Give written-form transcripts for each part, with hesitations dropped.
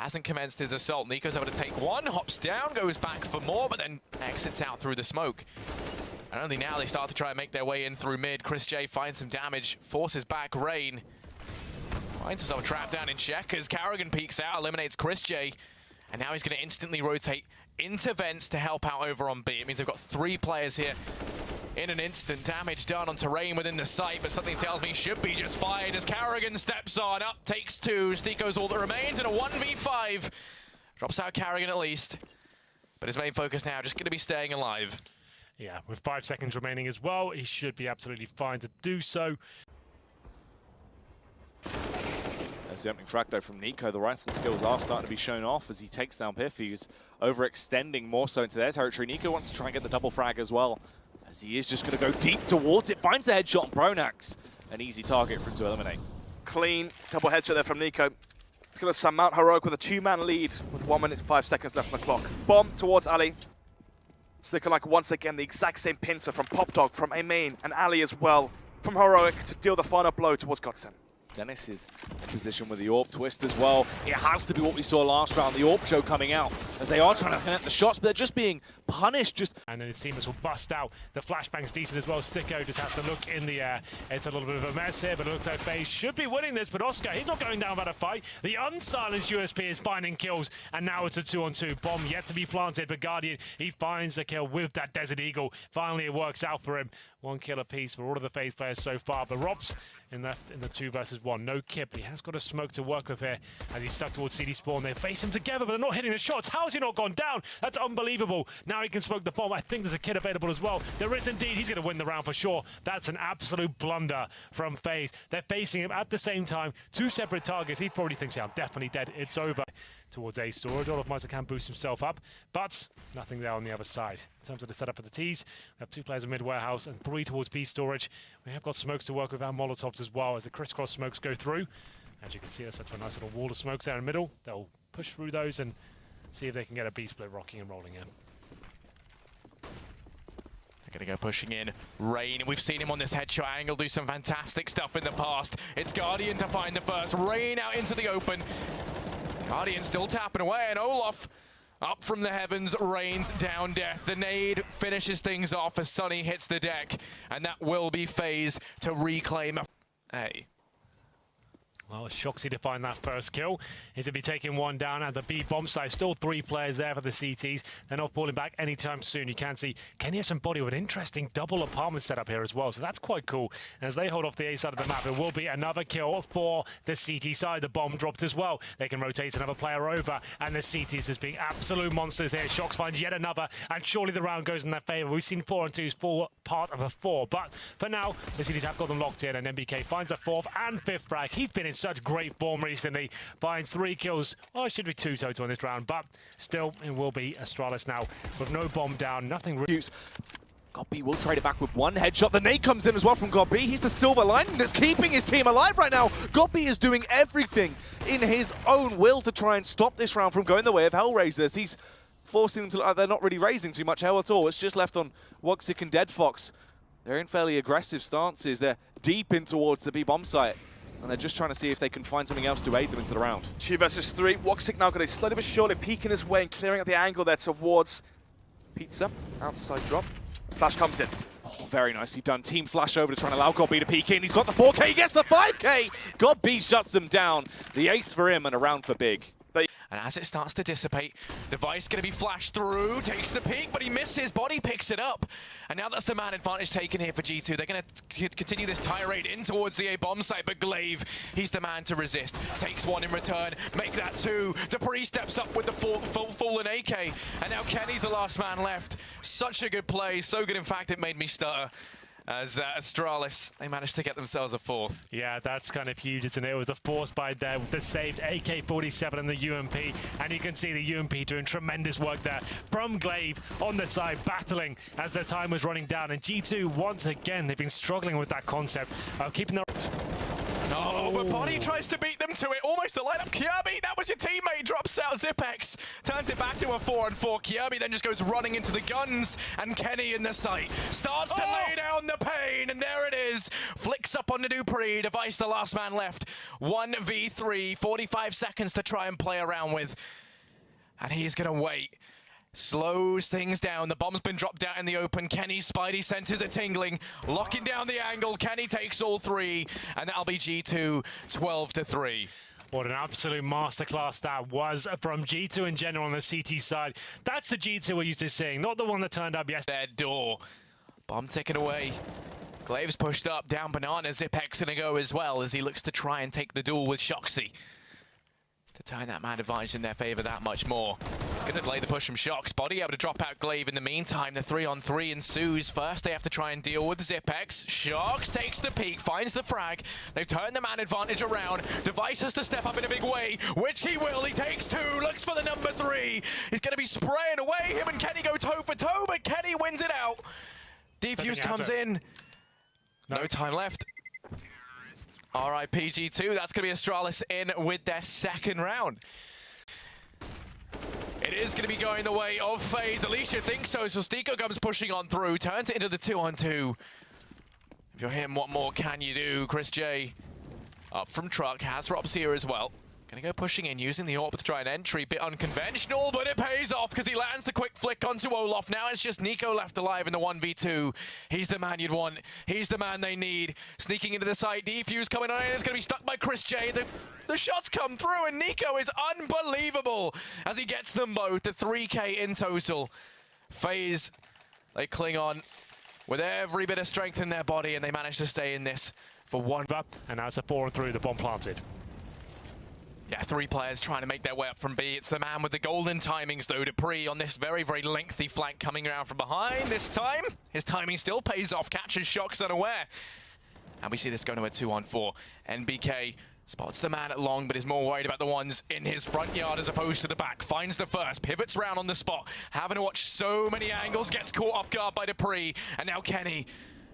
hasn't commenced his assault. Nico's able to take one, hops down, goes back for more, but then exits out through the smoke. And only now they start to try and make their way in through mid. Chris J finds some damage, forces back Rain. Finds himself trapped down in check as Carrigan peeks out, eliminates Chris J. And now he's going to instantly rotate into vents to help out over on B. It means they've got 3 players here in an instant. Damage done on terrain within the site, but something tells me he should be just fine as Carrigan steps on. Up takes 2. Stico's all that remains in a 1v5. Drops out Carrigan at least. But his main focus now just going to be staying alive. Yeah, with 5 seconds remaining as well, he should be absolutely fine to do so. There's the opening frag though from Nico. The rifle skills are starting to be shown off as he takes down Piff. He's overextending more so into their territory. Nico wants to try and get the double frag as well, as he is just going to go deep towards it. Finds the headshot on Pronax. An easy target for him to eliminate. Clean double headshot there from Nico. He's going to surmount Heroic with a 2-man lead with 1 minute 5 seconds left on the clock. Bomb towards Ali. Sticker like once again the exact same pincer from Pop Dog, from Amain, and Ali as well from Heroic to deal the final blow towards Godsen. Dennis is in position with the AWP twist as well. It has to be what we saw last round, the AWP show coming out, as they are trying to connect the shots, but they're just being punished. And then his teammates will bust out. The flashbang's decent as well. Sticko just has to look in the air. It's a little bit of a mess here, but it looks like FaZe should be winning this. But Oscar, he's not going down without a fight. The unsilenced USP is finding kills, and now it's a 2-on-2. Bomb yet to be planted, but Guardian, he finds a kill with that Desert Eagle. Finally, it works out for him. 1 kill apiece for all of the FaZe players so far. But Robs left in the 2 versus 1. No kip, but he has got a smoke to work with here as he's stuck towards CD Spawn. They face him together, but they're not hitting the shots. How has he not gone down? That's unbelievable. Now he can smoke the bomb. I think there's a kid available as well. There is indeed. He's going to win the round for sure. That's an absolute blunder from FaZe. They're facing him at the same time. 2 separate targets. He probably thinks, yeah, I'm definitely dead. It's over. Towards A storage. All of Meister can boost himself up, but nothing there on the other side. In terms of the setup for the T's, we have 2 players in mid-warehouse and 3 towards B storage. We have got smokes to work with our Molotovs as well as the crisscross smokes go through. As you can see, that's a nice little wall of smokes there in the middle. They'll push through those and see if they can get a B split rocking and rolling in. They're going to go pushing in. Rain, we've seen him on this headshot angle do some fantastic stuff in the past. It's Guardian to find the first. Rain out into the open. Guardian still tapping away, and Olaf up from the heavens rains down death. The nade finishes things off as Sunny hits the deck, and that will be FaZe to reclaim A. Well, it's Shoxy to find that first kill. He's going to be taking 1 down at the B bomb site. Still 3 players there for the CTs. They're not falling back anytime soon. You can see Kenny has some body with an interesting double apartment setup here as well. So that's quite cool. And as they hold off the A side of the map, it will be another kill for the CT side. The bomb dropped as well. They can rotate another player over. And the CTs just being absolute monsters here. Shox finds yet another. And surely the round goes in their favor. We've seen 4-on-2s fall part of a 4. But for now, the CTs have got them locked in. And MBK finds a 4th and 5th frag. He's been in such great form recently. Finds 3 kills. Well, it should be 2 total in this round, but still, it will be Astralis now with no bomb down, nothing. GodB will trade it back with 1 headshot. The nade comes in as well from GodB. He's the silver lining that's keeping his team alive right now. GodB is doing everything in his own will to try and stop this round from going the way of Hellraisers. He's forcing them to, they're not really raising too much hell at all. It's just left on Woxic and Dead Fox. They're in fairly aggressive stances. They're deep in towards the B bomb site. And they're just trying to see if they can find something else to aid them into the round. 2 versus 3. Woxic now going to slowly but surely peeking his way and clearing out the angle there towards Pizza. Outside drop. Flash comes in. Oh, very nicely done. Team flash over to try and allow GodB to peek in. He's got the 4K, he gets the 5K! GodB shuts them down. The ace for him and a round for Big. And as it starts to dissipate, the Vice going to be flashed through, takes the peek, but he misses, body picks it up. And now that's the man advantage taken here for G2. They're going to continue this tirade in towards the A bomb site, but Glaive, he's the man to resist. Takes 1 in return, make that 2. Dupree steps up with the fallen AK, and now Kenny's the last man left. Such a good play, so good in fact it made me stutter. As Astralis, they managed to get themselves a 4th. Yeah, that's kind of huge, isn't it? It was a force by there with the saved AK-47 and the UMP. And you can see the UMP doing tremendous work there from Glaive on the side, battling as the time was running down. And G2, once again, they've been struggling with that concept of keeping their... Oh, but Body tries to beat them to it. Almost a light up. Kirby, that was your teammate. Drops helps out Zipex, turns it back to a 4-on-4. Kirby then just goes running into the guns, and Kenny in the sight starts to lay down the pain, and there it is. Flicks up onto Dupree, Device the last man left. 1v3, 45 seconds to try and play around with. And he's gonna wait. Slows things down. The bomb's been dropped out in the open. Kenny's spidey senses are tingling. Locking down the angle. Kenny takes all three. And that'll be G2 12-3. What an absolute masterclass that was from G2 in general on the CT side. That's the G2 we're used to seeing, not the one that turned up yesterday. Their door. Bomb taken away. Glave's pushed up. Down Banana. Zipex gonna go as well as he looks to try and take the duel with Shoxy. To turn that man advantage in their favor that much more. It's going to delay the push from Shox. Body able to drop out Glaive in the meantime. The 3-on-3 ensues. First, they have to try and deal with Zipex. Shox takes the peek, finds the frag. They've turned the man advantage around. Device has to step up in a big way, which he will. He takes two, looks for the number 3. He's going to be spraying away. Him and Kenny go toe for toe, but Kenny wins it out. Defuse comes in. No time left. RIP G2, that's going to be Astralis in with their second round. It is going to be going the way of FaZe. At least you think so. So Stiko comes pushing on through, turns it into the 2-on-2. If you're him, what more can you do? Chris J up from truck, has Robs here as well. Gonna go pushing in, using the AWP to try an entry. Bit unconventional, but it pays off because he lands the quick flick onto Olaf. Now it's just Nico left alive in the 1v2. He's the man you'd want. He's the man they need. Sneaking into the side, defuse coming on in. It's gonna be stuck by Chris J. The shots come through, and Nico is unbelievable as he gets them both. The 3K in total. FaZe, they cling on with every bit of strength in their body, and they manage to stay in this for one. And now it's a 4-on-3, the bomb planted. Yeah, 3 players trying to make their way up from B. It's the man with the golden timings, though, Dupree on this very, very lengthy flank coming around from behind this time. His timing still pays off, catches Shox unaware. And we see this going to a 2-on-4. NBK spots the man at long, but is more worried about the ones in his front yard as opposed to the back. Finds the first, pivots round on the spot. Having to watch so many angles, gets caught off guard by Dupree. And now Kenny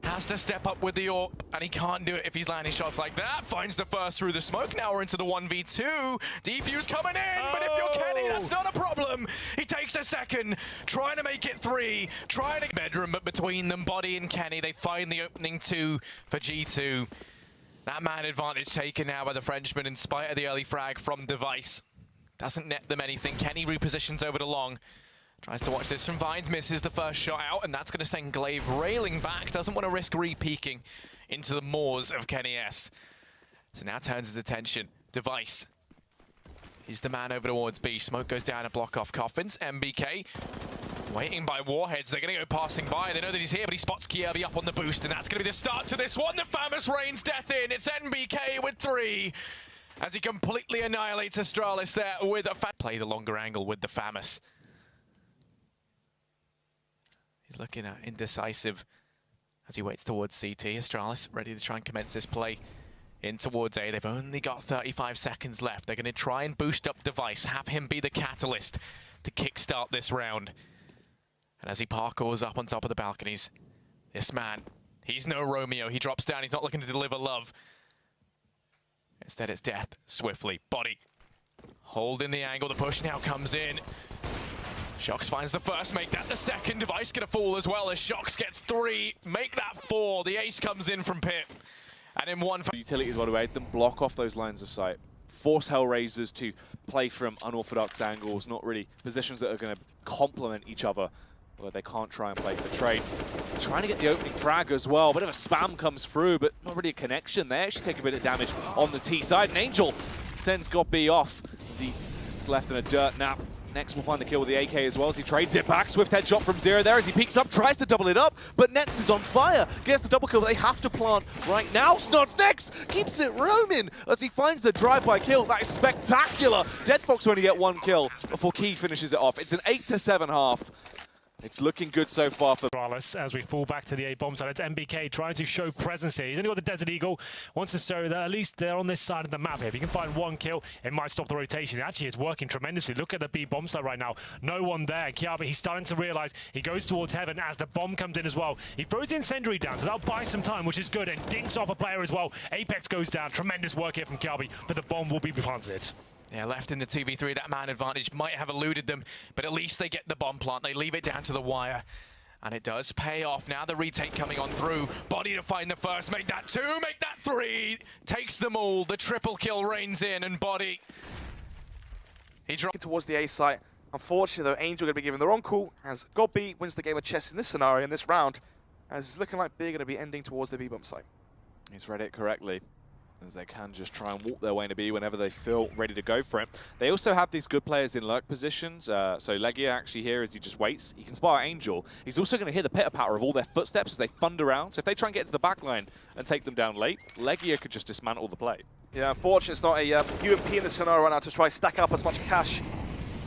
has to step up with the AWP, and he can't do it if he's landing shots like that. Finds the first through the smoke. Now we're into the 1v2. Defuse coming in, but if you're Kenny, that's not a problem. He takes a second, trying to make it 3, trying to bedroom, but between them, Body and Kenny, they find the opening 2 for G2. That man advantage taken now by the Frenchman in spite of the early frag from Device. Doesn't net them anything. Kenny repositions over to long. Tries to watch this from Vines, misses the first shot out, and that's going to send Glaive railing back. Doesn't want to risk re-peeking into the maws of Kenny S. So now turns his attention. Device. He's the man over towards B. Smoke goes down to block off Coffins. MBK waiting by Warheads. They're going to go passing by. They know that he's here, but he spots Kirby up on the boost, and that's going to be the start to this one. The Famous rains death in. It's NBK with 3 as he completely annihilates Astralis there with a play the longer angle with the Famous. He's looking at indecisive as he waits towards CT. Astralis ready to try and commence this play in towards A. They've only got 35 seconds left. They're going to try and boost up Device, have him be the catalyst to kickstart this round. And as he parkours up on top of the balconies, this man, he's no Romeo. He drops down. He's not looking to deliver love. Instead, it's death swiftly. Body holding the angle. The push now comes in. Shox finds the first, make that the second. Device gonna fall as well as Shox gets 3, make that 4. The ace comes in from Pit. And in one... Utilities want to aid them, block off those lines of sight. Force Hellraisers to play from unorthodox angles, not really positions that are going to complement each other, where they can't try and play for trades. Trying to get the opening frag as well. A bit of a spam comes through, but not really a connection. They actually take a bit of damage on the T side. And Angel sends GodB off. He's left in a dirt nap. Next will find the kill with the AK as well as he trades it back. Swift headshot from Zero there as he peeks up, tries to double it up, but Nets is on fire. Gets the double kill, but they have to plant right now. Snods next keeps it roaming as he finds the drive-by kill. That is spectacular. Dead Fox only get 1 kill before Key finishes it off. It's an 8-7 half. It's looking good so far for Astralis as we fall back to the A bomb side. It's MBK trying to show presence here. He's only got the Desert Eagle. Wants to show that at least they're on this side of the map here. If he can find 1 kill, it might stop the rotation. It actually is working tremendously. Look at the B bomb side right now. No one there. Kiabi, he's starting to realize he goes towards heaven as the bomb comes in as well. He throws the incendiary down, so that'll buy some time, which is good, and dinks off a player as well. Apex goes down. Tremendous work here from Kiabi, but the bomb will be planted. Yeah, left in the 2v3, that man advantage might have eluded them, but at least they get the bomb plant. They leave it down to the wire. And it does pay off. Now the retake coming on through. Body to find the first. Make that 2, make that 3. Takes them all. The triple kill reigns in, and Body. He dropped towards the A site. Unfortunately, though, Angel going to be given the wrong call as GodB wins the game of chess in this scenario, in this round, as it's looking like B are going to be ending towards the B-bump site. He's read it correctly, as they can just try and walk their way into B whenever they feel ready to go for it. They also have these good players in lurk positions. So Legia actually here as he just waits. He can spot Angel. He's also going to hear the pitter-patter of all their footsteps as they fund around. So if they try and get to the back line and take them down late, Legia could just dismantle the play. Yeah, unfortunately, it's not a UMP in this scenario right now to try stack up as much cash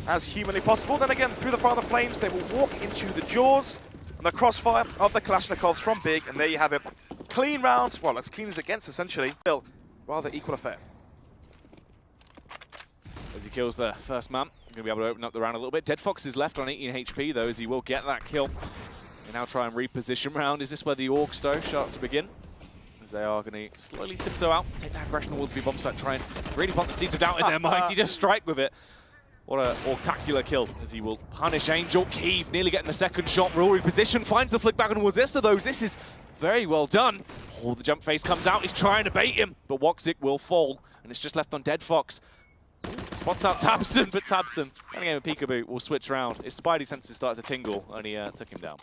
as humanly possible. Then again, through the fire of the flames, they will walk into the jaws and the crossfire of the Kalashnikovs from Big, and there you have it. Clean round, well, as clean as it gets, essentially. Still, rather equal affair. As he kills the first man, going to be able to open up the round a little bit. Dead Fox is left on 18 HP, though, as he will get that kill. They now try and reposition round. Is this where the Org stove starts to begin? As they are going to slowly tiptoe out, take that aggression towards the bomb site, try and really plant the seeds of doubt in their mind. He just strike with it. What a spectacular kill, as he will punish Angel. Keeve nearly getting the second shot. Rory position, finds the flick back towards Issa, though. This is very well done. Oh, the jump face comes out. He's trying to bait him, but Woxic will fall, and it's just left on Dead Fox. Spots out Tabson, but Tabson, running game of Peekaboo, will switch round. His spidey senses started to tingle, and he took him down.